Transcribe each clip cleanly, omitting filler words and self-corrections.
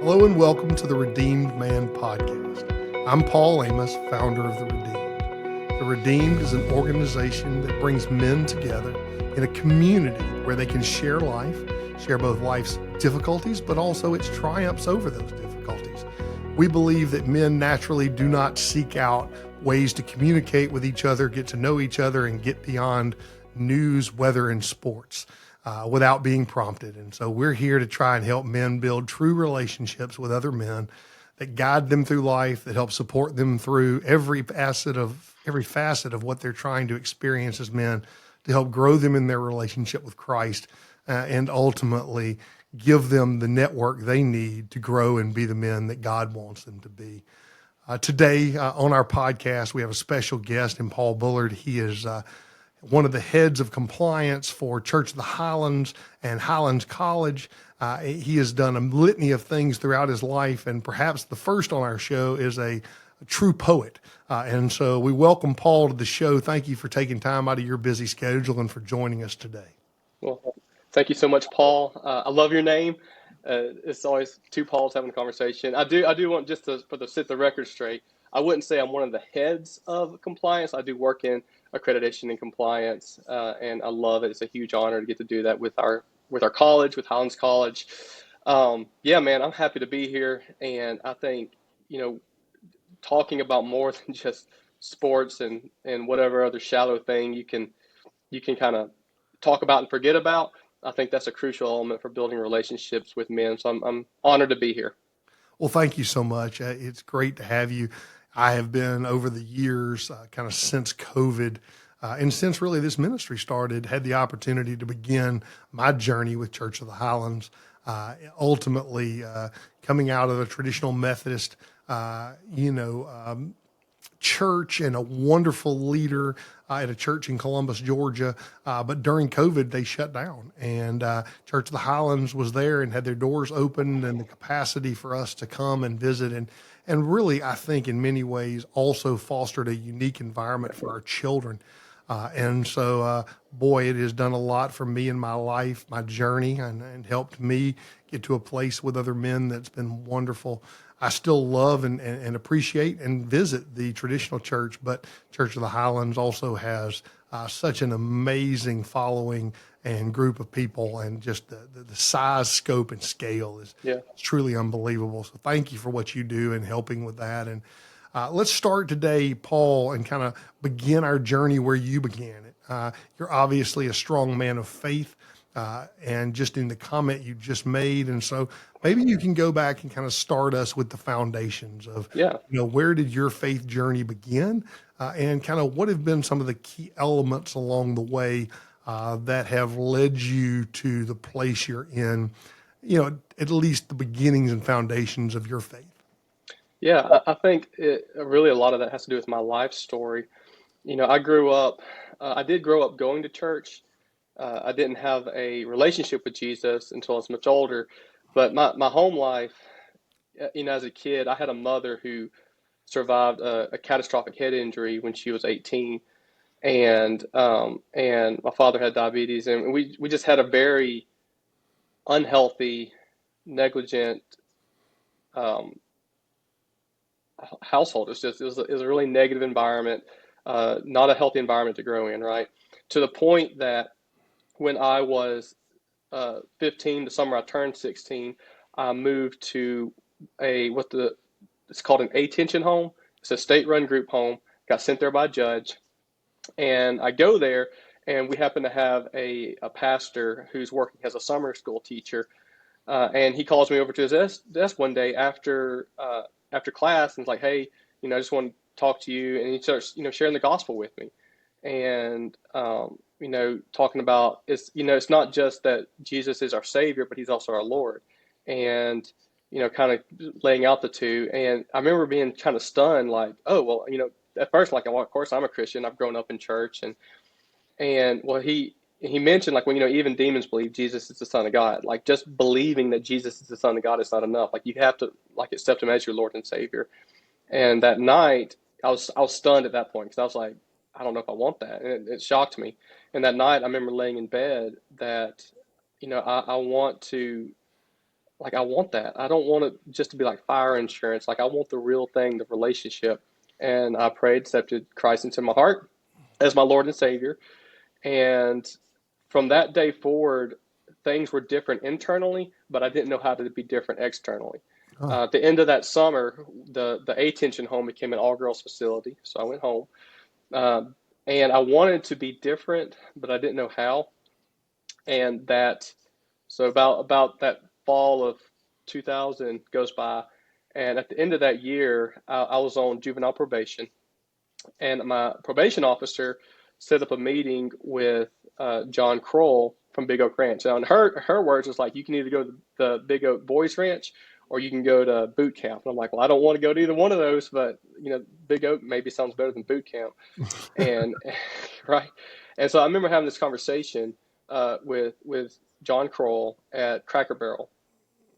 Hello and welcome to the Redeemed Man podcast. I'm Paul Amos, founder of The Redeemed. The Redeemed is an organization that brings men together in a community where they can share life, share both life's difficulties, but also its triumphs over those difficulties. We believe that men naturally do not seek out ways to communicate with each other, get to know each other, and get beyond news, weather, and sports. Without being prompted. And so we're here to try and help men build true relationships with other men that guide them through life, that help support them through every facet of what they're trying to experience as men, to help grow them in their relationship with Christ, and ultimately give them the network they need to grow and be the men that God wants them to be. Today on our podcast, we have a special guest in Paul Bullard. He is one of the heads of compliance for Church of the Highlands and Highlands College. He has done a litany of things throughout his life, and perhaps the first on our show is a true poet. And so we welcome Paul to the show. Thank you for taking time out of your busy schedule and for joining us today. Well, thank you so much, Paul. I love your name. It's always two Pauls having a conversation. I do want just to set the record straight. I wouldn't say I'm one of the heads of compliance. I do work in accreditation and compliance, and I love it. It's a huge honor to get to do that with our college, with Highlands College. Yeah, man, I'm happy to be here, and I think talking about more than just sports and whatever other shallow thing you can kind of talk about and forget about. I think that's a crucial element for building relationships with men. So I'm honored to be here. Well, thank you so much. It's great to have you. I have been over the years, kind of since COVID, and since really this ministry started, had the opportunity to begin my journey with Church of the Highlands, ultimately coming out of a traditional Methodist, church and a wonderful leader at a church in Columbus, Georgia. But during COVID, they shut down, and Church of the Highlands was there and had their doors opened and the capacity for us to come and visit. And really, I think in many ways also fostered a unique environment for our children. And so, boy, it has done a lot for me in my life, my journey, and helped me get to a place with other men that's been wonderful. I still love and appreciate and visit the traditional church, but Church of the Highlands also has such an amazing following and group of people, and just the size, scope, and scale is truly unbelievable. So thank you for what you do in helping with that. And let's start today, Paul, and kind of begin our journey where you began it. You're obviously a strong man of faith. And just in the comment you just made. And so maybe you can go back and kind of start us with the foundations of, where did your faith journey begin? And kind of what have been some of the key elements along the way that have led you to the place you're in, at least the beginnings and foundations of your faith? Yeah, I think really a lot of that has to do with my life story. I grew up, I did grow up going to church. I didn't have a relationship with Jesus until I was much older, but my home life, as a kid, I had a mother who survived a catastrophic head injury when she was 18, and my father had diabetes, and we just had a very unhealthy, negligent household. It was a really negative environment, not a healthy environment to grow in, right? To the point that when I was 15, the summer I turned 16, I moved to it's called an attention home. It's a state-run group home. Got sent there by a judge, and I go there, and we happen to have a pastor who's working as a summer school teacher, and he calls me over to his desk one day after class, and he's like, "Hey, I just want to talk to you," and he starts, sharing the gospel with me, and talking about it's not just that Jesus is our Savior, but He's also our Lord, and kind of laying out the two. And I remember being kind of stunned, like, oh well, at first, like, well, of course I'm a Christian. I've grown up in church, and well, he mentioned, like, when even demons believe Jesus is the Son of God. Like, just believing that Jesus is the Son of God is not enough. Like, you have to, like, accept Him as your Lord and Savior. And that night, I was stunned at that point, because I was like, I don't know if I want that. And it shocked me. And that night, I remember laying in bed that, I want to like, I want that. I don't want it just to be like fire insurance. Like, I want the real thing, the relationship. And I prayed, accepted Christ into my heart as my Lord and Savior. And from that day forward, things were different internally, but I didn't know how to be different externally. Oh, At the end of that summer, the Attention home became an all girls facility, so I went home. Um, and I wanted to be different, but I didn't know how. And that so about that fall of 2000 goes by, and at the end of that year, I was on juvenile probation, and my probation officer set up a meeting with John Kroll from Big Oak Ranch. Now, in her words, was like, you can either go to the Big Oak Boys Ranch or you can go to boot camp. And I'm like, well, I don't want to go to either one of those, but Big Oak maybe sounds better than boot camp. And right, and so I remember having this conversation with John Kroll at Cracker Barrel,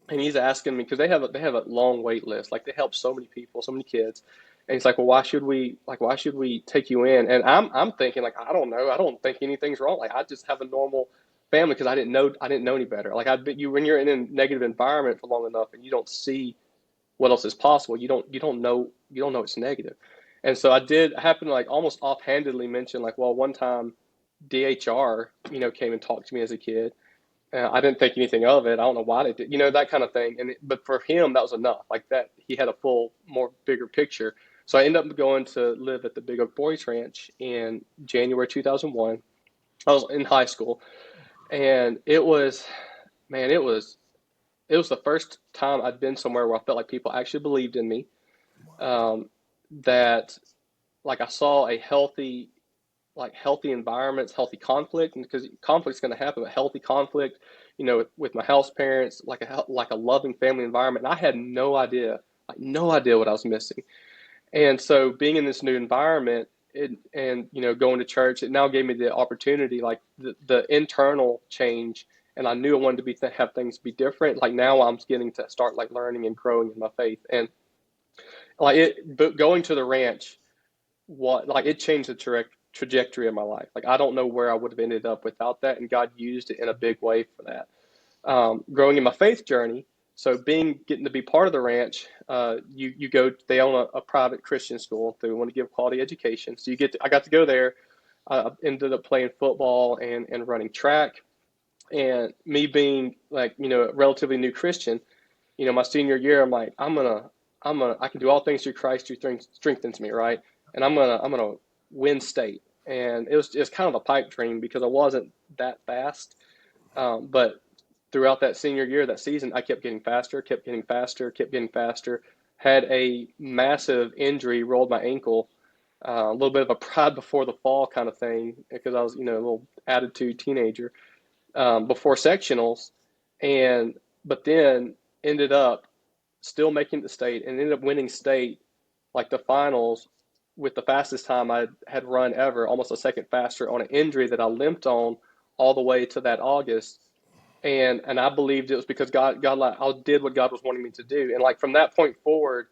and he's asking me because they have a long wait list. Like, they help so many people, so many kids. And he's like, well, why should we take you in? And I'm thinking, like, I don't know. I don't think anything's wrong. Like, I just have a normal family because I didn't know any better. Like, when you're in a negative environment for long enough and you don't see what else is possible, you don't know it's negative. And so I happened to, like, almost offhandedly mention, like, well, one time DHR, came and talked to me as a kid. I didn't think anything of it. I don't know why they did, that kind of thing. But for him, that was enough. Like that, he had a full, more bigger picture. So I ended up going to live at the Big Oak Boys Ranch in January 2001. I was in high school, and man, it was the first time I'd been somewhere where I felt like people actually believed in me. Um, that like I saw a healthy environments, healthy conflict, and because conflict's going to happen, but healthy conflict, with my house parents, like a loving family environment. And I had no idea, like no idea what I was missing. And so being in this new environment, and going to church, it now gave me the opportunity, like the internal change. And I knew I wanted to have things be different. Like now I'm getting to start like learning and growing in my faith. And but going to the ranch, it changed the trajectory of my life. Like I don't know where I would have ended up without that, and God used it in a big way for that. Growing in my faith journey, so getting to be part of the ranch, you go. They own a private Christian school. They want to give quality education, so I got to go there. I ended up playing football and running track, and me being like a relatively new Christian, my senior year, I'm like, I can do all things through Christ who strengthens me, right? And I'm gonna win state. And it was kind of a pipe dream because I wasn't that fast. But throughout that senior year, that season, I kept getting faster, kept getting faster, kept getting faster. Had a massive injury, rolled my ankle, a little bit of a pride before the fall kind of thing because I was, a little attitude teenager before sectionals, and but then ended up still making the state and ended up winning state, like the finals, with the fastest time I had run ever, almost a second faster on an injury that I limped on all the way to that August. And I believed it was because God, like I did what God was wanting me to do. And like from that point forward,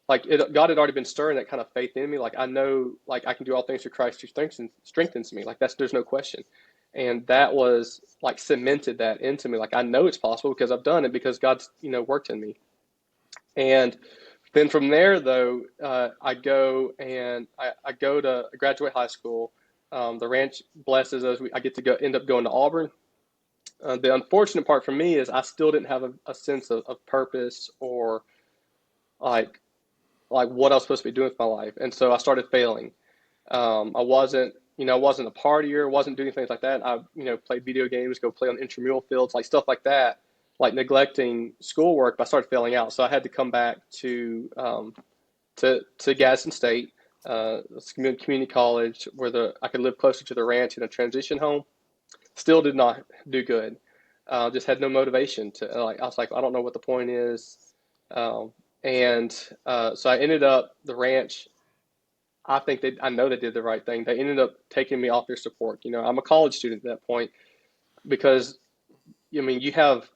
God had already been stirring that kind of faith in me. Like I know, like I can do all things through Christ who strengthens me. Like there's no question. And that was like cemented that into me. Like I know it's possible because I've done it because God's worked in me. And then from there, though, I go to graduate high school. The ranch blesses us. I get to end up going to Auburn. The unfortunate part for me is I still didn't have a sense of purpose or like what I was supposed to be doing with my life, and so I started failing. I wasn't a partier, wasn't doing things like that. I played video games, go play on intramural fields, like stuff like that, like neglecting schoolwork. But I started failing out, so I had to come back to Gadsden State, community college, where I could live closer to the ranch in a transition home. Still did not do good. Just had no motivation to like. I was like, I don't know what the point is, and so I ended up the ranch. I know they did the right thing. They ended up taking me off their support. I'm a college student at that point because I mean you have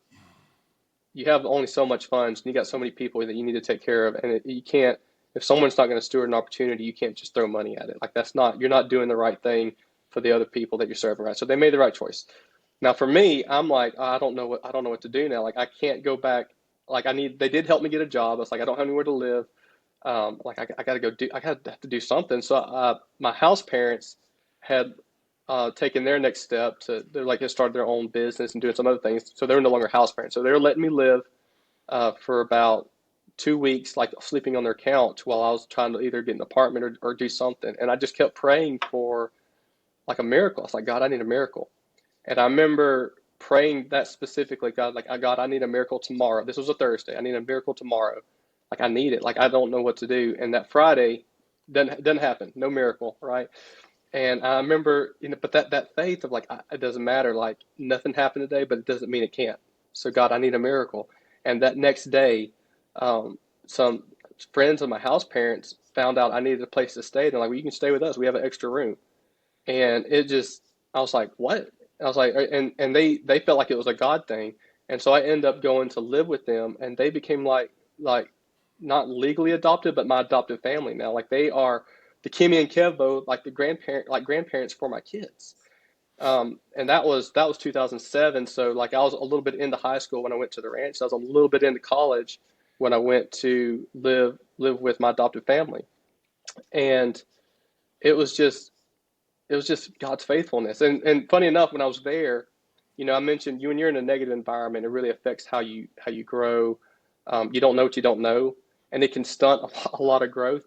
only so much funds and you got so many people that you need to take care of, and you can't, if someone's not going to steward an opportunity, you can't just throw money at it. Like you're not doing the right thing for the other people that you're serving, right? So they made the right choice. Now for me, I'm like, I don't know what to do now. Like I can't go back like they did help me get a job. I was like, I don't have anywhere to live. Like I got to go do, I got to have to do something. So my house parents had taken their next step they're like, they started their own business and doing some other things. So they're no longer house parents. So they're letting me live for about 2 weeks, like sleeping on their couch while I was trying to either get an apartment or do something. And I just kept praying for like a miracle. I was like, God, I need a miracle. And I remember praying that specifically, God, like, God, I need a miracle tomorrow. This was a Thursday. I need a miracle tomorrow. Like, I need it. Like, I don't know what to do. And that Friday doesn't happen. No miracle, right? And I remember, but that faith of like, it doesn't matter. Like, nothing happened today, but it doesn't mean it can't. So, God, I need a miracle. And that next day, some friends of my house parents found out I needed a place to stay. They're like, well, you can stay with us. We have an extra room. And I was like, what? I was like, and they felt like it was a God thing. And so I ended up going to live with them, and they became like not legally adopted, but my adopted family now. Like they are the Kimmy and Kevo, like the grandparents for my kids. And that was 2007. So like I was a little bit into high school when I went to the ranch. I was a little bit into college when I went to live with my adopted family. And it was just it was just God's faithfulness. And funny enough, when I was there, I mentioned when you're in a negative environment, it really affects how you grow. You don't know what you don't know, and it can stunt a lot of growth.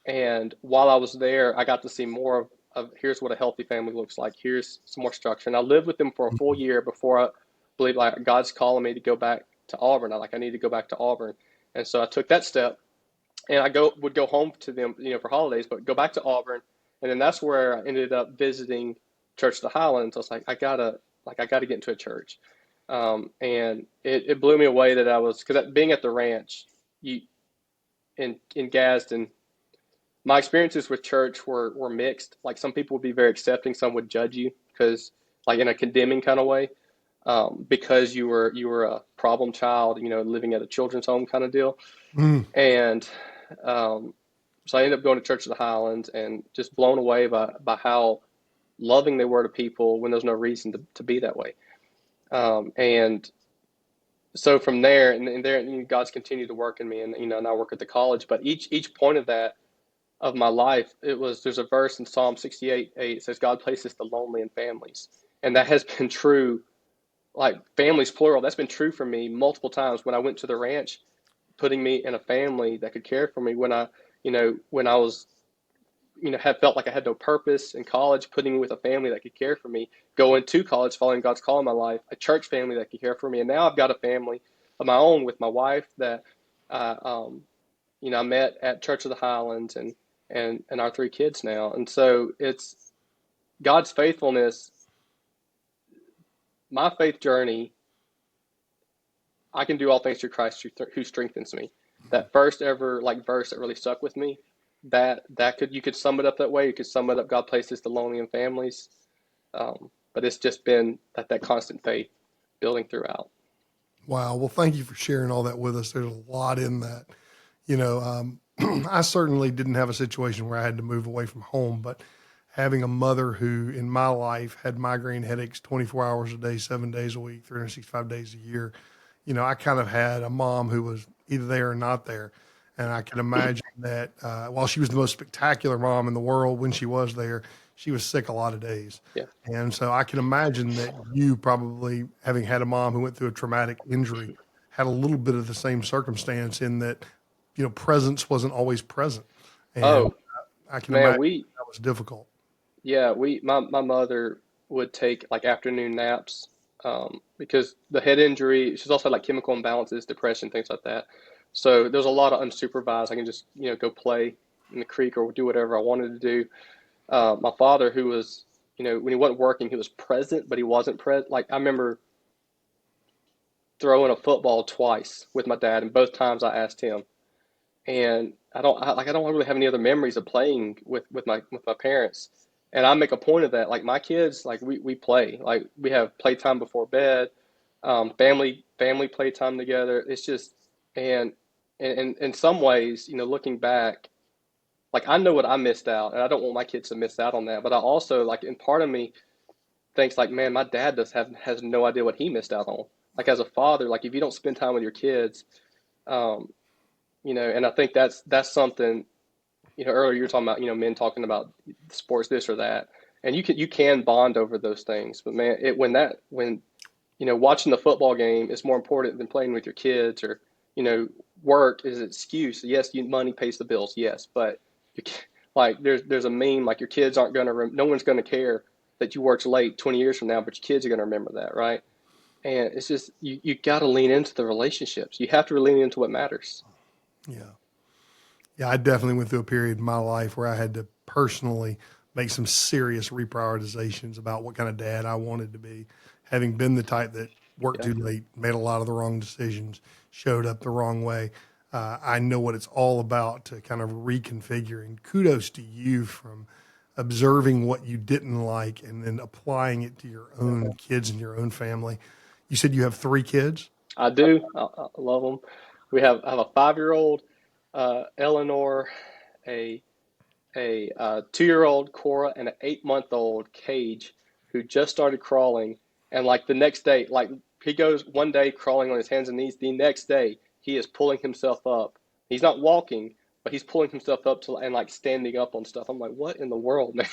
And while I was there, I got to see more of here's what a healthy family looks like. Here's some more structure. And I lived with them for a full year before I believe like God's calling me to go back to Auburn. I need to go back to Auburn. And so I took that step, and would go home to them, for holidays, but go back to Auburn, and then that's where I ended up visiting Church of the Highlands. I was like, I gotta get into a church, and it blew me away that I was because being at the ranch, you in Gadsden, my experiences with church were mixed. Like some people would be very accepting, some would judge you because like in a condemning kind of way, because you were a problem child, living at a children's home kind of deal, Mm. and so I ended up going to Church of the Highlands and just blown away by how loving they were to people when there's no reason to be that way. And so from there, and there, God's continued to work in me, and now I work at the college. But each point of that of my life, there's a verse in Psalm 68:8 says, God places the lonely in families, and that has been true. Like families plural, that's been true for me multiple times when I went to the ranch, putting me in a family that could care for me when I was, had felt like I had no purpose in college, putting me with a family that could care for me, going to college, following God's call in my life, a church family that could care for me. And now I've got a family of my own with my wife that, I met at Church of the Highlands and our three kids now. And so it's God's faithfulness, my faith journey. I can do all things through Christ who strengthens me. That first ever like verse that really stuck with me. You could sum it up that way. You could sum it up. God places the lonely in families, but it's just been that constant faith building throughout. Wow. Well, thank you for sharing all that with us. There's a lot in that. You know, I certainly didn't have a situation where I had to move away from home, but having a mother who in my life had migraine headaches 24 hours a day, 7 days a week, 365 days a year, I kind of had a mom who was either there or not there. And I can imagine that while she was the most spectacular mom in the world when she was there, she was sick a lot of days. Yeah. And so I can imagine that you probably, having had a mom who went through a traumatic injury, had a little bit of the same circumstance in that, presence wasn't always present. And Oh I can man, imagine that was difficult. my mother would take like afternoon naps, because the head injury. She's also had like chemical imbalances, depression, things like that. So there's a lot of unsupervised. I can just go play in the creek or do whatever I wanted to do. My father, who was, when he wasn't working, he was present, but he wasn't present. Like I remember throwing a football twice with my dad, and both times I asked him. And I don't really have any other memories of playing with my parents. And I make a point of that. Like my kids, like we play, like we have playtime before bed, family playtime together. It's just and in some ways, looking back, like I know what I missed out, and I don't want my kids to miss out on that. But I also like, in part of me thinks like, man, my dad has no idea what he missed out on like as a father, like if you don't spend time with your kids, um, and I think that's something, earlier you were talking about, men talking about sports, this or that, and you can bond over those things. But man, when watching the football game is more important than playing with your kids, or work is an excuse. Yes, money pays the bills, yes, but you can't, like there's a meme like your kids aren't gonna no one's gonna care that you worked late 20 years from now, but your kids are gonna remember that, right? And it's just you got to lean into the relationships. You have to lean into what matters. Yeah. Yeah, I definitely went through a period in my life where I had to personally make some serious reprioritizations about what kind of dad I wanted to be. Having been the type that worked Yeah, too late, made a lot of the wrong decisions, showed up the wrong way, I know what it's all about to kind of reconfigure. And kudos to you from observing what you didn't like and then applying it to your own kids and your own family. You said you have 3 kids? I do. I love them. I have a 5-year-old, Eleanor, a 2-year-old Cora, and an 8-month-old Cage, who just started crawling. And like the next day, like he goes one day crawling on his hands and knees. The next day, he is pulling himself up. He's not walking, but he's pulling himself up to and like standing up on stuff. I'm like, what in the world, man?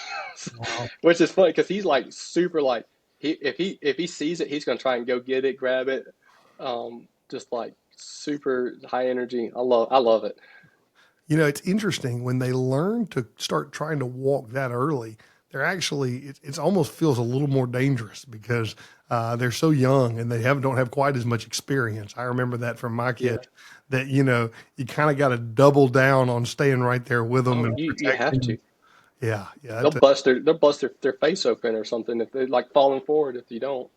Wow. Which is funny because he's like super like if he sees it, he's gonna try and go get it, grab it. Just like super high energy. I love it. It's interesting when they learn to start trying to walk that early. They're actually, it's almost feels a little more dangerous because they're so young and they don't have quite as much experience. I remember that from my Yeah. kids that, you kind of got to double down on staying right there with them Oh, and you have protecting to. them. Yeah. Yeah. They'll bust their face open or something if they're like falling forward if you don't.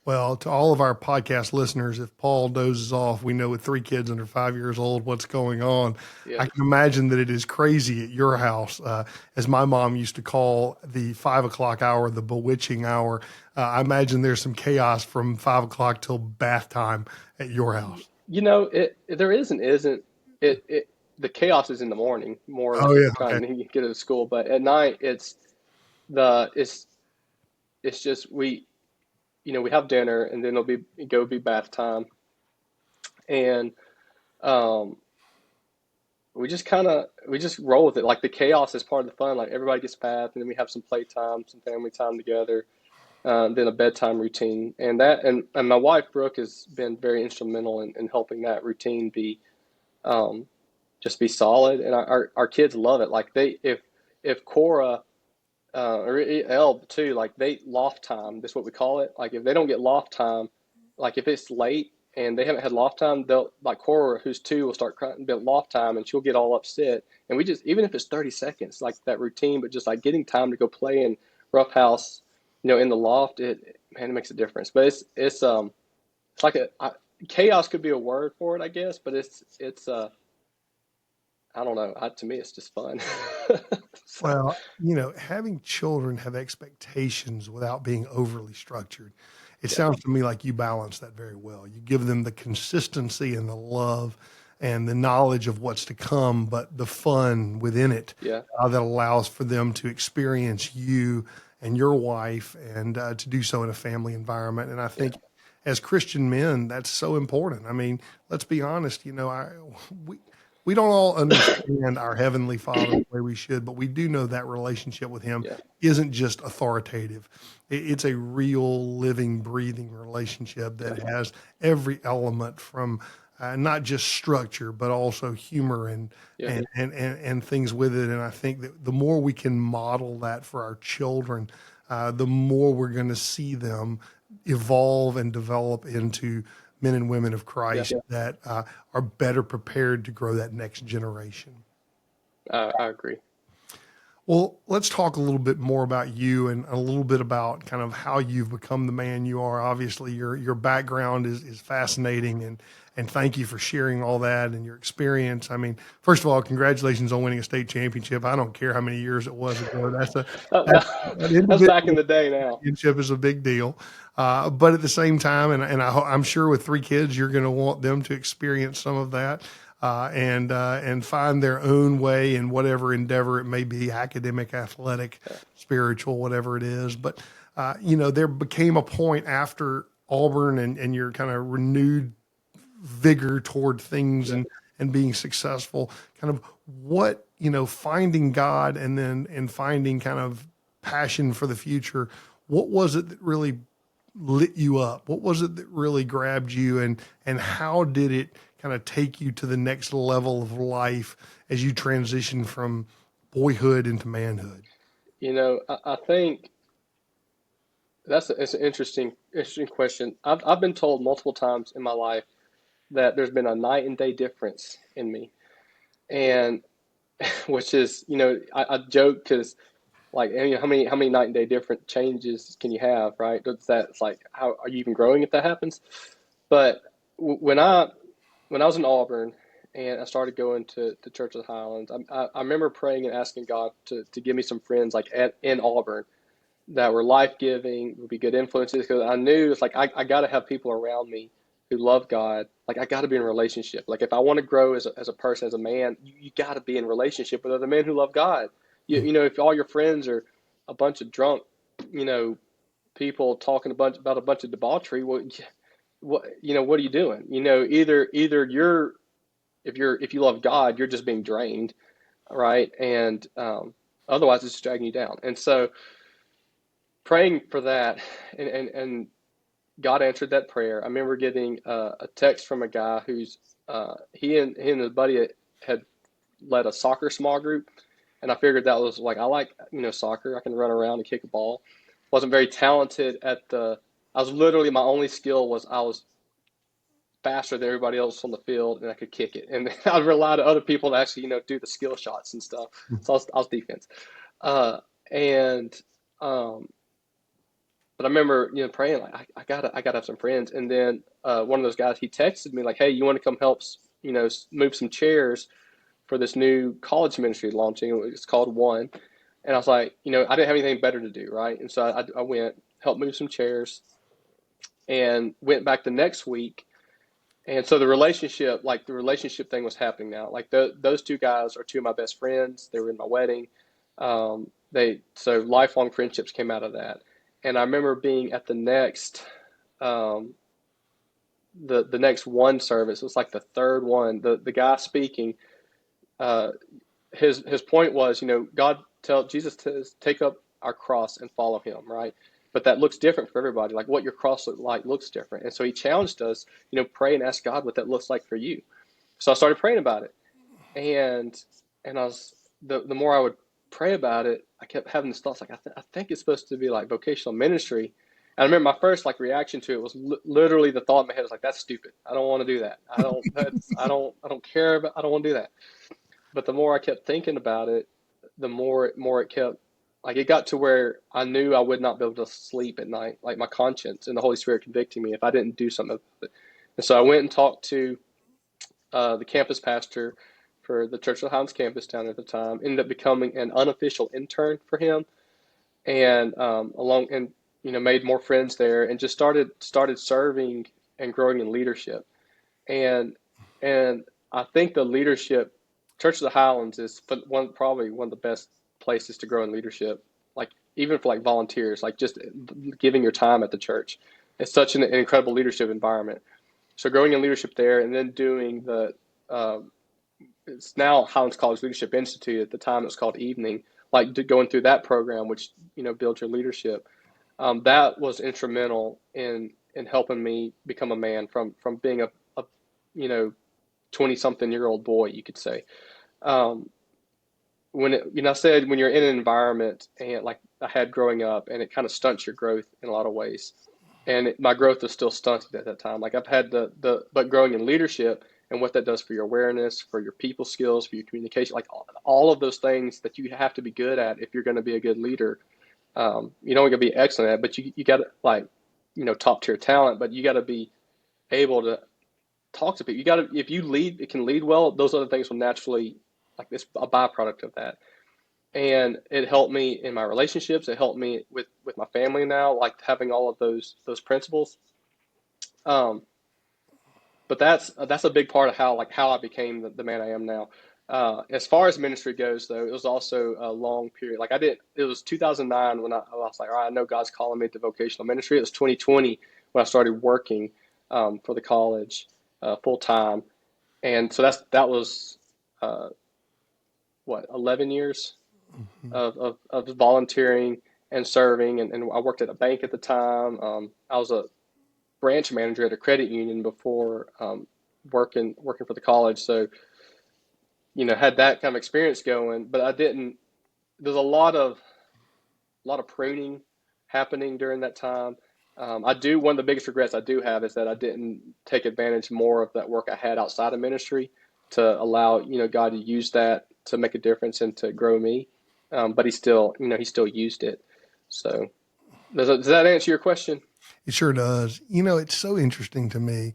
Well, to all of our podcast listeners, if Paul dozes off, we know with 3 kids under 5 years old what's going on. Yeah. I can imagine that it is crazy at your house, as my mom used to call the 5 o'clock hour the bewitching hour. I imagine there's some chaos from 5 o'clock till bath time at your house. There isn't it the chaos is in the morning more Oh like yeah, okay. trying to get to school, but at night the it's just we have dinner and then it'll be bath time, and um we just roll with it. Like the chaos is part of the fun. Like everybody gets bath and then we have some playtime, some family time together, then a bedtime routine, and my wife Brooke has been very instrumental in helping that routine be um, just be solid, and our kids love it. Like if Cora or Elb too, like they loft time. That's what we call it. Like if they don't get loft time, like if it's late and they haven't had loft time, they'll like Cora, who's 2, will start crying about loft time, and she'll get all upset. And we just even if it's 30 seconds, like that routine, but just like getting time to go play in roughhouse, in the loft, it makes a difference. But it's like chaos could be a word for it, I guess, but it's I don't know. To me, it's just fun. So, Well, having children have expectations without being overly structured. It yeah, sounds to me like you balance that very well. You give them the consistency and the love and the knowledge of what's to come, but the fun within it yeah, that allows for them to experience you and your wife and to do so in a family environment. And I yeah, think as Christian men, that's so important. I mean, let's be honest, we, we don't all understand our Heavenly Father the way we should, but we do know that relationship with Him yeah, isn't just authoritative. It's a real, living, breathing relationship yeah, that has every element from not just structure, but also humor yeah, and things with it. And I think that the more we can model that for our children, the more we're going to see them evolve and develop into men and women of yeah. Christ that are better prepared to grow that next generation. I agree. Well, let's talk a little bit more about you and a little bit about kind of how you've become the man you are. Obviously, your background is fascinating, and thank you for sharing all that and your experience. I mean, first of all, congratulations on winning a state championship. I don't care how many years it was ago. That, That that's back in individual the day now. championship is a big deal. But at the same time, I'm sure with 3 kids, you're going to want them to experience some of that and find their own way in whatever endeavor it may be, academic, athletic, Yeah, spiritual, whatever it is. But there became a point after Auburn and your kind of renewed vigor toward things Yeah. and being successful, kind of what, finding God and finding kind of passion for the future, what was it that really lit you up? What was it that really grabbed you, and how did it kind of take you to the next level of life as you transition from boyhood into manhood? I think it's an interesting question. I've been told multiple times in my life that there's been a night and day difference in me, and which is, I joke because like, how many night and day different changes can you have, right? It's like, how are you even growing if that happens? But when I was in Auburn and I started going to Church of the Highlands, I remember praying and asking God to give me some friends like in Auburn that were life giving, would be good influences. Because I knew it's like I got to have people around me who love God. Like I got to be in a relationship. Like if I want to grow as a person, as a man, you got to be in a relationship with other men who love God. If all your friends are a bunch of drunk, you know, people talking about a bunch of debauchery, well, what are you doing? Either if you love God, you're just being drained, right? And otherwise, it's just dragging you down. And so praying for that, and God answered that prayer. I remember getting a text from a guy who's he and his buddy had led a soccer small group, and I figured that was like I like soccer. I can run around and kick a ball. Wasn't very talented at the. I was literally my only skill was I was faster than everybody else on the field, and I could kick it. And I relied on other people to actually do the skill shots and stuff. So I was defense, uh, and um, but I remember, praying like I gotta have some friends. And then one of those guys, he texted me like, "Hey, you want to come help, move some chairs for this new college ministry launching? It's called One." And I was like, I didn't have anything better to do, right? And so I went, helped move some chairs, and went back the next week. And so the relationship thing was happening now. Like those two guys are two of my best friends. They were in my wedding. So lifelong friendships came out of that. And I remember being at um, the next one service. It was like the third one. The guy speaking, uh, his point was, God tell Jesus to take up our cross and follow Him, right? But that looks different for everybody. Like what your cross looks different. And so he challenged us, pray and ask God what that looks like for you. So I started praying about it, and I was the more I would pray about it, I kept having these thoughts like I think it's supposed to be like vocational ministry. And I remember my first like reaction to it was literally the thought in my head was like, that's stupid. I don't want to do that. I don't care about. I don't want to do that. But the more I kept thinking about it, the more it kept like it got to where I knew I would not be able to sleep at night, like my conscience and the Holy Spirit convicting me if I didn't do something about it. And so I went and talked to the campus pastor for the Church of the Highlands campus down at the time. Ended up becoming an unofficial intern for him, and made more friends there, and just started serving and growing in leadership. And and I think the leadership, Church of the Highlands is probably one of the best places to grow in leadership. Like even for like volunteers, like just giving your time at the church. It's such an incredible leadership environment. So growing in leadership there, and then doing uh, it's now Highlands College Leadership Institute. At the time, it was called Evening. Like going through that program, which builds your leadership. That was instrumental in helping me become a man from being a you know 20-something-year-old boy, you could say. Um, I said when you're in an environment and like I had growing up, and it kind of stunts your growth in a lot of ways. And my growth was still stunted at that time. Like I've had but growing in leadership and what that does for your awareness, for your people skills, for your communication, like all of those things that you have to be good at if you're going to be a good leader. You don't want to be excellent at it, but you got to like, top tier talent, but you got to be able to talk to people. You got to, if you lead, it can lead well. Those other things will naturally, like this, a byproduct of that. And it helped me in my relationships. It helped me with my family now, like having all of those principles. Um, but that's a big part of how I became the man I am now. As far as ministry goes, though, it was also a long period. It was 2009 when I was like, all right, I know God's calling me to vocational ministry. It was 2020 when I started working for the college full time. And so that was uh, 11 years Mhm. of volunteering and serving. And I worked at a bank at the time. I was a branch manager at a credit union before working for the college. So, had that kind of experience going, but I didn't, there's a lot of pruning happening during that time. One of the biggest regrets I do have is that I didn't take advantage more of that work I had outside of ministry to allow, God to use that to make a difference and to grow me. But he still used it. So does that answer your question? It sure does. It's so interesting to me.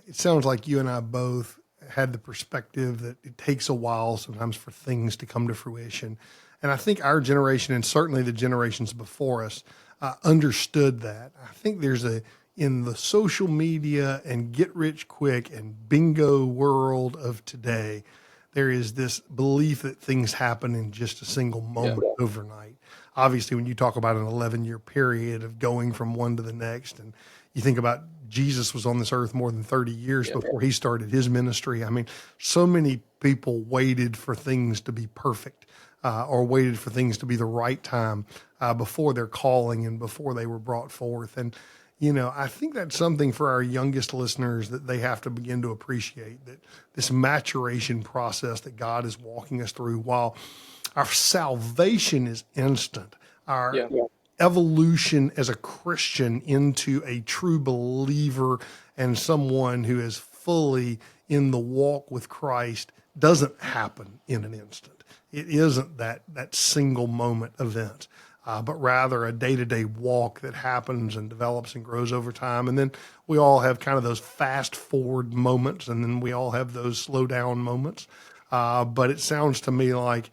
It sounds like you and I both had the perspective that it takes a while sometimes for things to come to fruition. And I think our generation, and certainly the generations before us, understood that. I think in the social media and get rich quick and bingo world of today, there is this belief that things happen in just a single Yeah. moment overnight. Obviously, when you talk about an 11-year period of going from one to the next, and you think about Jesus was on this earth more than 30 years Yeah. before he started his ministry. I mean, so many people waited for things to be perfect, or waited for things to be the right time, before their calling and before they were brought forth. And, I think that's something for our youngest listeners that they have to begin to appreciate, that this maturation process that God is walking us through, while our salvation is instant, our Yeah. evolution as a Christian into a true believer and someone who is fully in the walk with Christ doesn't happen in an instant. It isn't that single moment event, but rather a day-to-day walk that happens and develops and grows over time. And then we all have kind of those fast forward moments, and then we all have those slow down moments. But it sounds to me like,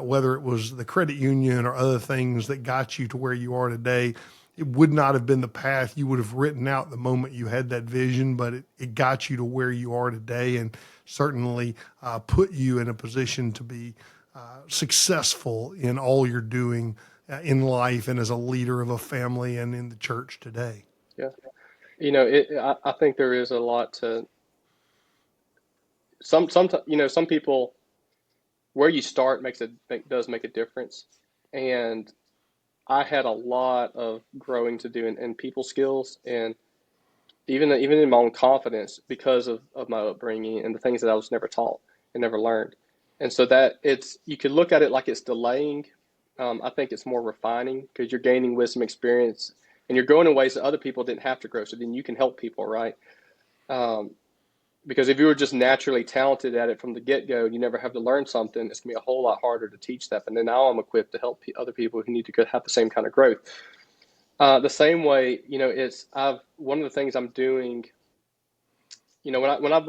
whether it was the credit union or other things that got you to where you are today, it would not have been the path you would have written out the moment you had that vision, but it got you to where you are today, and certainly put you in a position to be successful in all you're doing in life and as a leader of a family and in the church today. Yeah. I think there is a lot to some people, where you start does make a difference. And I had a lot of growing to do in people skills, and even in my own confidence, because of my upbringing and the things that I was never taught and never learned. And so that you could look at it like it's delaying. I think it's more refining, because you're gaining wisdom, experience, and you're growing in ways that other people didn't have to grow. So then you can help people, right? Um, because if you were just naturally talented at it from the get-go and you never have to learn something, it's gonna be a whole lot harder to teach that. And then now I'm equipped to help other people who need to have the same kind of growth. The same way, it's I've one of the things I'm doing, when I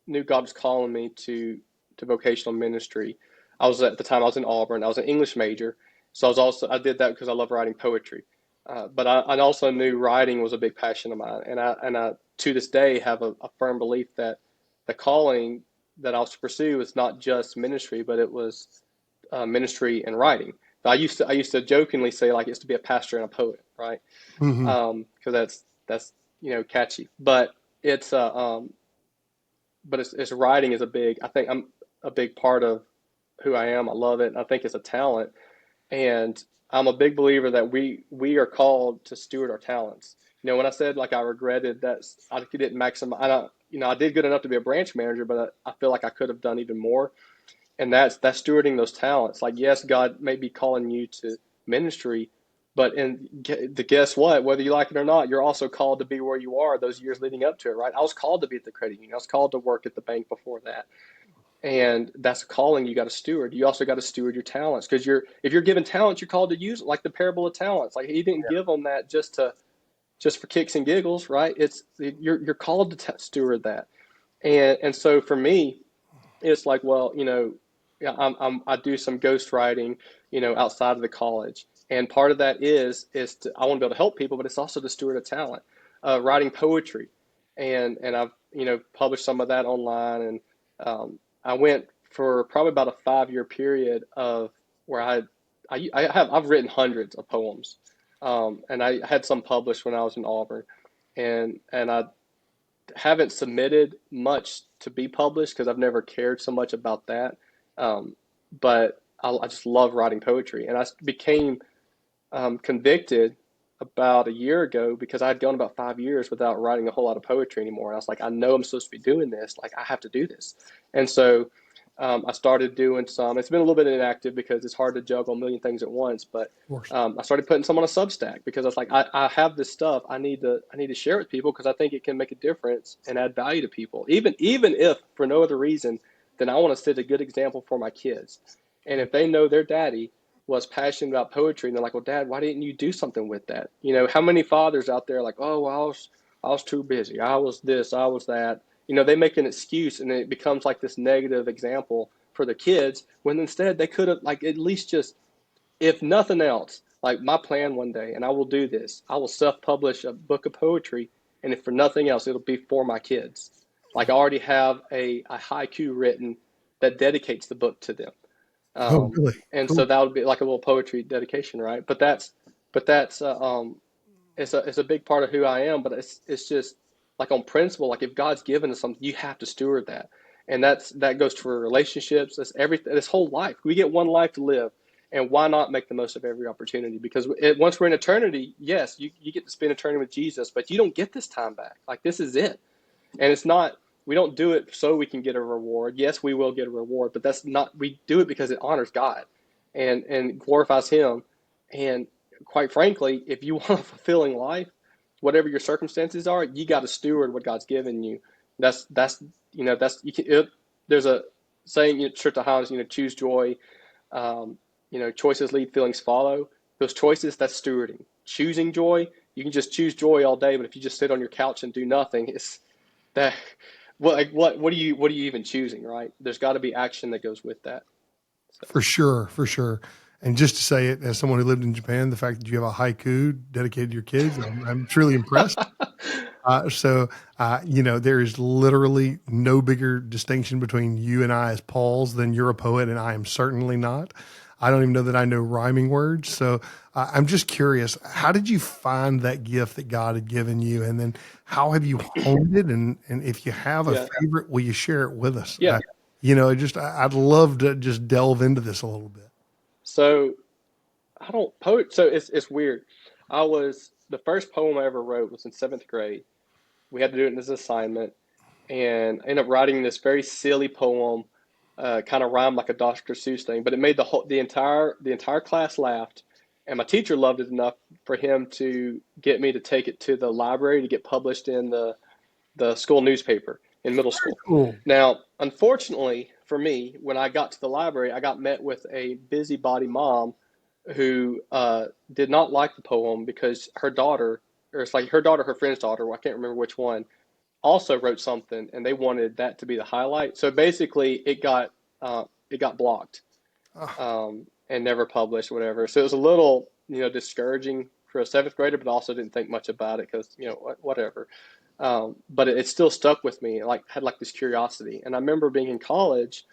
knew God was calling me to vocational ministry, at the time I was in Auburn. I was an English major, so I did that because I love writing poetry. But I also knew writing was a big passion of mine, and I to this day have a firm belief that the calling that I was to pursue was not just ministry, but it was ministry and writing. I used to jokingly say, like, it's to be a pastor and a poet, right? Hmm. Because that's catchy, but it's it's writing is I think I'm a big part of who I am. I love it. I think it's a talent, and I'm a big believer that we are called to steward our talents. When I said, like, I regretted that I didn't maximize, I did good enough to be a branch manager, but I feel like I could have done even more. And that's stewarding those talents. Like, yes, God may be calling you to ministry, but guess what? Whether you like it or not, you're also called to be where you are those years leading up to it, right? I was called to be at the credit union. I was called to work at the bank before that. And that's a calling you got to steward. You also got to steward your talents, because if you're given talents, you're called to use it, like the parable of talents. Like, he didn't give them that just for kicks and giggles, right? You're called to steward that. And so for me, it's like, well, yeah, I do some ghost writing, outside of the college, and part of that I want to be able to help people, but it's also to steward a talent, writing poetry, and I've published some of that online, and I went for probably about a 5-year period of where I've written hundreds of poems, and I had some published when I was in Auburn, and I haven't submitted much to be published because I've never cared so much about that. Um, but I just love writing poetry, and I became convicted about a year ago because I'd gone about 5 years without writing a whole lot of poetry anymore. And I was like, I know I'm supposed to be doing this. Like, I have to do this. And so I started doing some. It's been a little bit inactive because it's hard to juggle a million things at once. But Of course. I started putting some on a Substack because I was like, I have this stuff. I need to share it with people because I think it can make a difference and add value to people. Even if for no other reason than I want to set a good example for my kids. And if they know their daddy was passionate about poetry, and they're like, well, Dad, why didn't you do something with that? How many fathers out there are like, oh, well, I was too busy. I was this, I was that. They make an excuse, and it becomes like this negative example for the kids, when instead they could have, like, at least just, if nothing else, like, my plan one day, and I will do this, I will self-publish a book of poetry, and if for nothing else, it'll be for my kids. Like, I already have a haiku written that dedicates the book to them. Oh, really? And Cool. so that would be like a little poetry dedication, right? But that's it's a big part of who I am. But it's just like, on principle, like, if God's given us something, you have to steward that, and that goes for relationships. That's everything. This whole life, we get one life to live, and why not make the most of every opportunity? Because once we're in eternity, yes, you get to spend eternity with Jesus, but you don't get this time back. Like, this is it. And it's not, we don't do it so we can get a reward. Yes, we will get a reward, but that's not, we do it because it honors God and glorifies Him. And quite frankly, if you want a fulfilling life, whatever your circumstances are, you got to steward what God's given you. That's there's a saying, Church of Highlands, choose joy. Choices lead, feelings follow. Those choices, that's stewarding. Choosing joy, you can just choose joy all day, but if you just sit on your couch and do nothing, it's that, what are you even choosing, right? There's got to be action that goes with that. So. For sure, for sure. And just to say it, as someone who lived in Japan, the fact that you have a haiku dedicated to your kids, I'm truly impressed. There is literally no bigger distinction between you and I as Pauls than you're a poet and I am certainly not. I don't even know that I know rhyming words. So I'm just curious, how did you find that gift that God had given you? And then how have you honed it? And if you have a Yeah, favorite, will you share it with us? yeah. I'd love to just delve into this a little bit. So I don't poet. So it's weird. The first poem I ever wrote was in seventh grade. We had to do it as an assignment, and I ended up writing this very silly poem, kind of rhymed like a Dr. Seuss thing, but it made the entire class laughed, and my teacher loved it enough for him to get me to take it to the library to get published in the school newspaper in middle school. Cool. Now, unfortunately for me, when I got to the library, I got met with a busybody mom who did not like the poem because her daughter, or it's like her daughter, her friend's daughter, I can't remember which one, also wrote something, and they wanted that to be the highlight. So basically, it got blocked Ah, and never published, whatever. So it was a little, discouraging for a seventh grader, but also didn't think much about it because, whatever. But it still stuck with me. Like, had like this curiosity, and I remember being in college,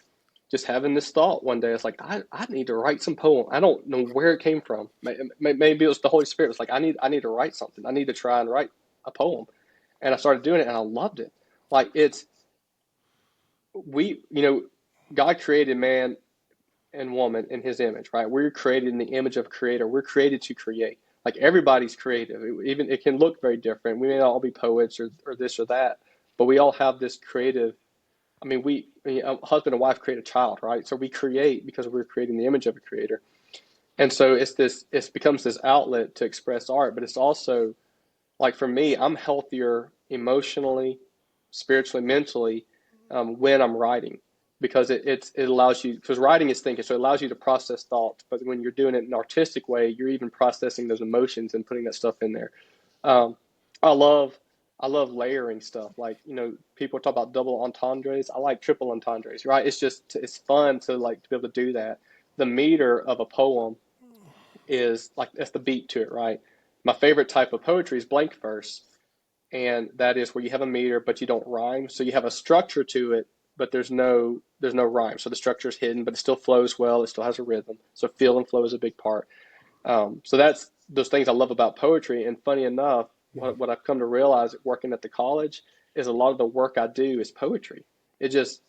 just having this thought one day. It's like, I need to write some poem. I don't know where it came from. Maybe it was the Holy Spirit. It's like, I need to write something. I need to try and write a poem. And I started doing it, and I loved it. Like, we, God created man and woman in His image, right? We're created in the image of a creator. We're created to create. Like, everybody's creative. Even it can look very different. We may not all be poets or this or that, but we all have this creative. I mean, a husband and wife create a child, right? So we create because we're creating the image of a creator. And so it becomes this outlet to express art, but it's also, like, for me, I'm healthier emotionally, spiritually, mentally, when I'm writing, because it allows you, because writing is thinking, so it allows you to process thoughts. But when you're doing it in an artistic way, you're even processing those emotions and putting that stuff in there. Um, I love I love layering stuff. Like, people talk about double entendres. I like triple entendres, right? It's fun to, like, to be able to do that. The meter of a poem is like, that's the beat to it, right? My favorite type of poetry is blank verse, and that is where you have a meter but you don't rhyme. So you have a structure to it, but there's no rhyme. So the structure is hidden, but it still flows well. It still has a rhythm. So feel and flow is a big part. So that's those things I love about poetry. And funny enough, Yeah. what I've come to realize working at the college is a lot of the work I do is poetry. It just,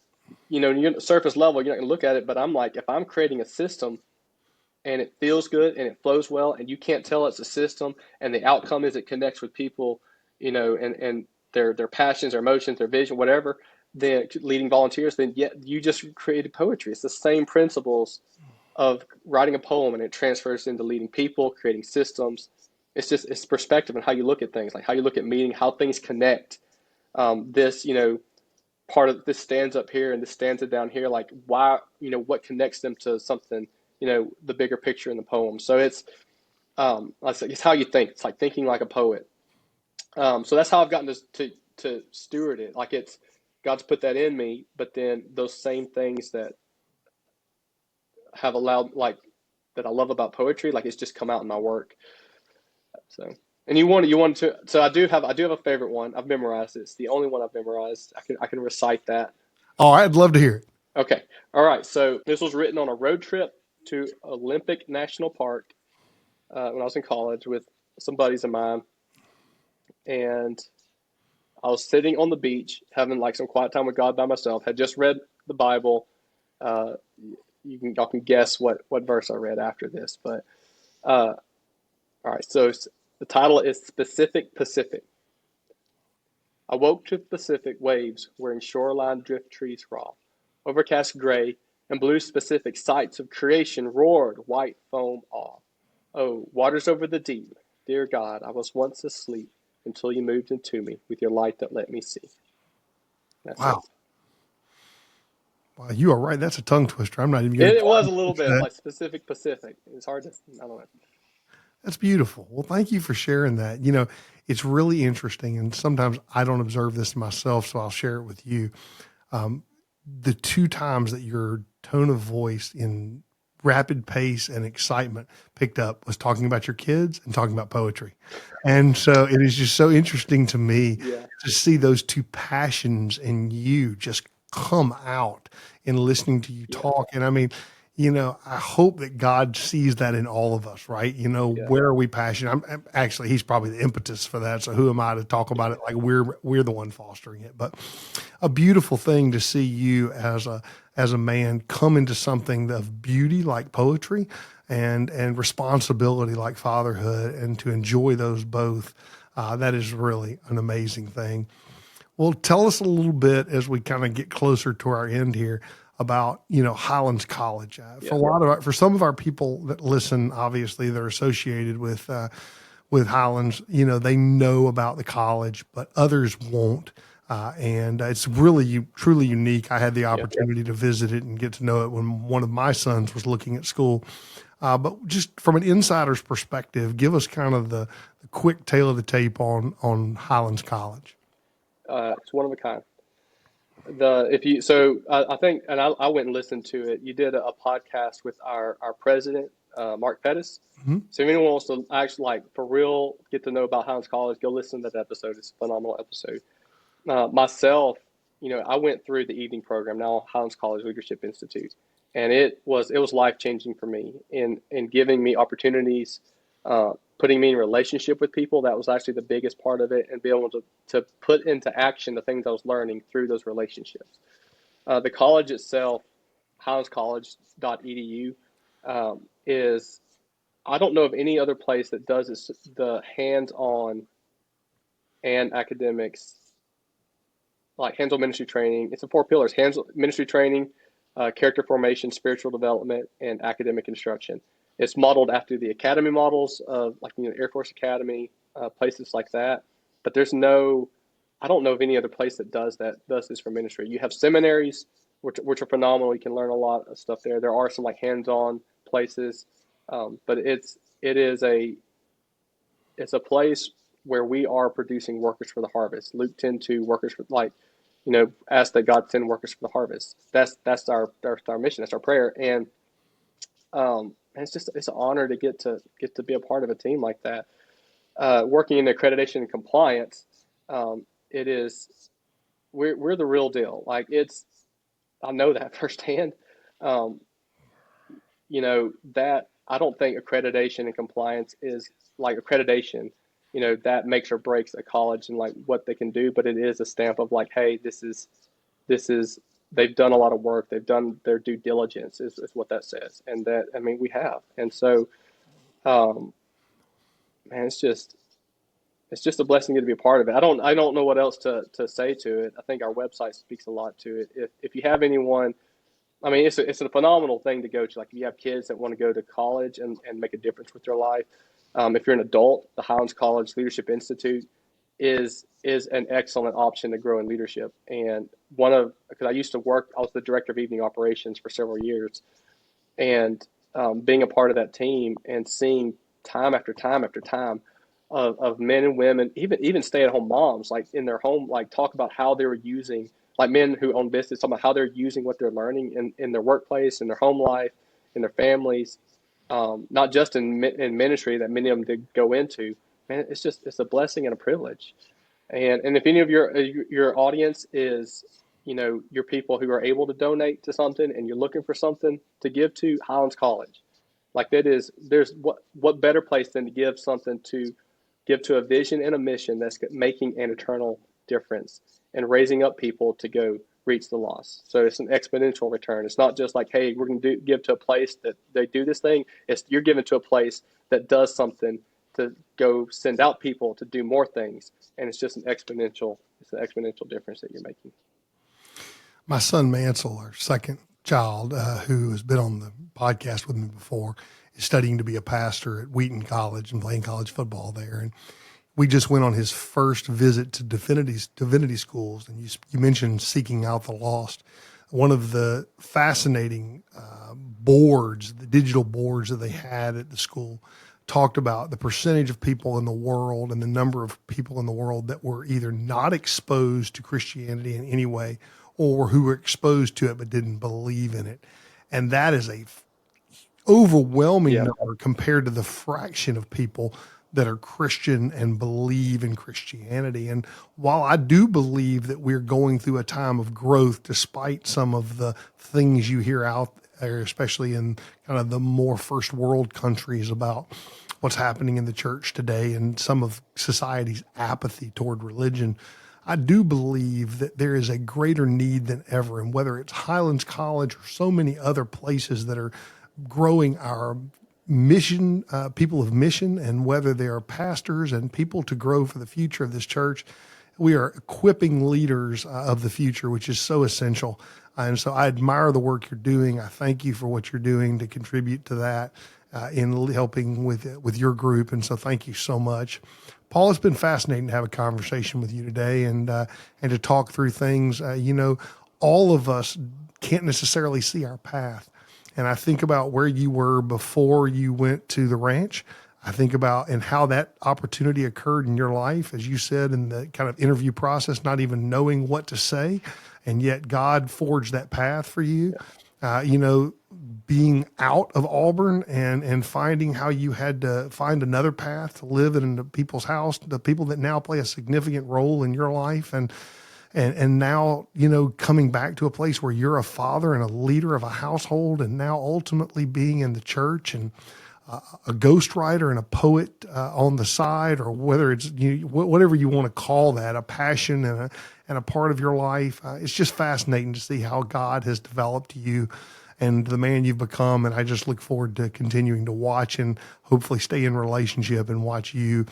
you're at the surface level, you're not going to look at it, but I'm like, if I'm creating a system and it feels good and it flows well and you can't tell it's a system and the outcome is it connects with people, and their passions, their emotions, their vision, whatever, then leading volunteers, then yeah, you just created poetry. It's the same principles of writing a poem and it transfers into leading people, creating systems. It's perspective and how you look at things, like how you look at meaning, how things connect. This, part of this stands up here and this stands it down here, like why, what connects them to something, the bigger picture in the poem. So it's how you think. It's like thinking like a poet. So that's how I've gotten to steward it. Like it's God's put that in me, but then those same things that have allowed, like, that I love about poetry, like it's just come out in my work. So, and you want to, so I do have a favorite one. I've memorized it. It's the only one I've memorized. I can recite that. Oh, I'd love to hear it. Okay. All right. So this was written on a road trip to Olympic National Park when I was in college with some buddies of mine, and I was sitting on the beach having like some quiet time with God by myself. Had just read the Bible. Uh, y'all can guess what verse I read after this, but all right. So the title is Specific Pacific. I woke to Pacific waves wearing shoreline drift trees raw. Overcast gray and blue specific sights of creation roared white foam awe. Oh, waters over the deep, dear God, I was once asleep until you moved into me with your light that let me see. That's it. Wow. Wow, you are right. That's a tongue twister. I'm not even going It was to a little bit that. like specific Pacific. It's hard to, I don't know. That's beautiful. Well, thank you for sharing that. It's really interesting, and sometimes I don't observe this myself, so I'll share it with you. Um, the two times that your tone of voice in rapid pace and excitement picked up was talking about your kids and talking about poetry. And so it is just so interesting to me Yeah, to see those two passions in you just come out in listening to you yeah, talk. And I mean, I hope that God sees that in all of us, right? yeah, Where are we passionate? Actually, he's probably the impetus for that. So who am I to talk about it like we're the one fostering it? But a beautiful thing to see you as a man come into something of beauty like poetry and responsibility like fatherhood, and to enjoy those both. That is really an amazing thing. Well, tell us a little bit as we kind of get closer to our end here about, Highlands College. For yeah. for some of our people that listen, obviously they're associated with Highlands. They know about the college, but others won't. And it's really truly unique. I had the Yeah. opportunity to visit it and get to know it when one of my sons was looking at school. But just from an insider's perspective, give us kind of the quick tale of the tape on Highlands College. It's one of a kind. I think, and I went and listened to it. You did a podcast with our president, Mark Pettis. Mhm. So if anyone wants to actually, like, for real get to know about Highlands College, go listen to that episode. It's a phenomenal episode. Myself, I went through the evening program, now Highlands College Leadership Institute, and it was life changing for me in giving me opportunities, putting me in relationship with people. That was actually the biggest part of it, and be able to put into action the things I was learning through those relationships. The college itself, highlandscollege.edu, is, I don't know of any other place that does this, the hands-on and academics, like hands-on ministry training. It's the four pillars: hands ministry training, character formation, spiritual development, and academic instruction. It's modeled after the academy models of, like, Air Force Academy, places like that. But I don't know of any other place that does this for ministry. You have seminaries, which are phenomenal. You can learn a lot of stuff there. There are some, like, hands-on places, but it's a place where we are producing workers for the harvest. Luke 10:2, workers for, like, ask that God send workers for the harvest. That's our mission. That's our prayer. And it's an honor to get to be a part of a team like that. Working in accreditation and compliance, it is we're the real deal. Like, I know that firsthand. Um, that I don't think accreditation and compliance is like accreditation. that makes or breaks a college and like what they can do. But it is a stamp of like, hey, this is they've done a lot of work. They've done their due diligence is what that says. And that, I mean, we have. And so, um, man, it's just a blessing to be a part of it. I don't know what else to say to it. I think our website speaks a lot to it. If you have anyone, I mean, it's a phenomenal thing to go to. Like if you have kids that want to go to college and make a difference with their life. If you're an adult, the Highlands College Leadership Institute is an excellent option to grow in leadership. And because I was the director of evening operations for several years, and being a part of that team and seeing time after time after time of men and women, even stay-at-home moms, like in their home, like talk about how they were using, like men who own business, talk about how they're using what they're learning in their workplace, in their home life, in their families, not just in ministry that many of them did go into. Man, it's a blessing and a privilege. And if any of your audience is, your people who are able to donate to something and you're looking for something to give to, Highlands College, like there's what better place than to give to a vision and a mission that's making an eternal difference and raising up people to go reach the lost. So it's an exponential return. It's not just like, hey, we're going to give to a place that they do this thing. You're giving to a place that does something to go send out people to do more things. And it's just an exponential difference that you're making. My son Mansell, our second child, who has been on the podcast with me before, is studying to be a pastor at Wheaton College and playing college football there. And we just went on his first visit to divinity schools. And you mentioned seeking out the lost. One of the fascinating boards, the digital boards that they had at the school, talked about the percentage of people in the world and the number of people in the world that were either not exposed to Christianity in any way or who were exposed to it but didn't believe in it. And that is a overwhelming number compared to the fraction of people that are Christian and believe in Christianity. And while I do believe that we're going through a time of growth, despite some of the things you hear out there, especially in kind of the more first world countries about what's happening in the church today and some of society's apathy toward religion, I do believe that there is a greater need than ever. And whether it's Highlands College or so many other places that are growing our mission, people of mission, and whether they are pastors and people to grow for the future of this church, we are equipping leaders of the future, which is so essential. And so I admire the work you're doing. I thank you for what you're doing to contribute to that in helping with your group. And so thank you so much. Paul, it's been fascinating to have a conversation with you today and to talk through things. All of us can't necessarily see our path. And I think about where you were before you went to the ranch. I think about and how that opportunity occurred in your life, as you said in the kind of interview process, not even knowing what to say, and yet God forged that path for you. Being out of Auburn and finding how you had to find another path to live in the people's house, the people that now play a significant role in your life, and now, coming back to a place where you're a father and a leader of a household, and now ultimately being in the church and a ghostwriter and a poet on the side, or whether it's whatever you want to call that, a passion and a part of your life. It's just fascinating to see how God has developed you and the man you've become. And I just look forward to continuing to watch and hopefully stay in relationship and watch you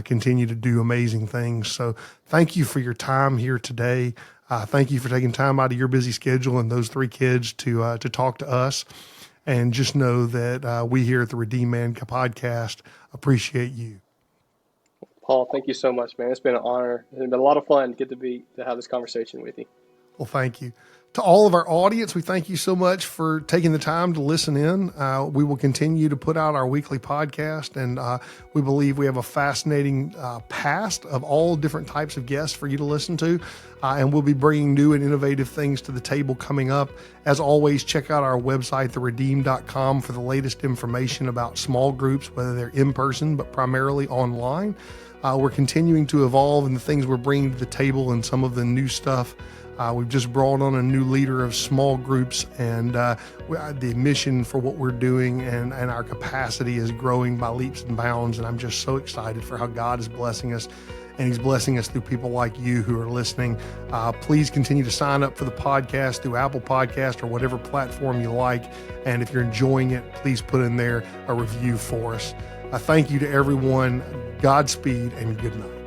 continue to do amazing things. So thank you for your time here today. Thank you for taking time out of your busy schedule and those 3 kids to talk to us. And just know that we here at the Redeemed Man podcast appreciate you. Paul, thank you so much, man. It's been an honor. It's been a lot of fun to have this conversation with you. Well, thank you. To all of our audience, we thank you so much for taking the time to listen in. We will continue to put out our weekly podcast, and we believe we have a fascinating past of all different types of guests for you to listen to, and we'll be bringing new and innovative things to the table coming up. As always, check out our website, theredeem.com, for the latest information about small groups, whether they're in person, but primarily online. We're continuing to evolve in the things we're bringing to the table and some of the new stuff We've just brought on a new leader of small groups, and the mission for what we're doing and our capacity is growing by leaps and bounds. And I'm just so excited for how God is blessing us. And he's blessing us through people like you who are listening. Please continue to sign up for the podcast through Apple Podcast or whatever platform you like. And if you're enjoying it, please put in there a review for us. Thank you to everyone. Godspeed and good night.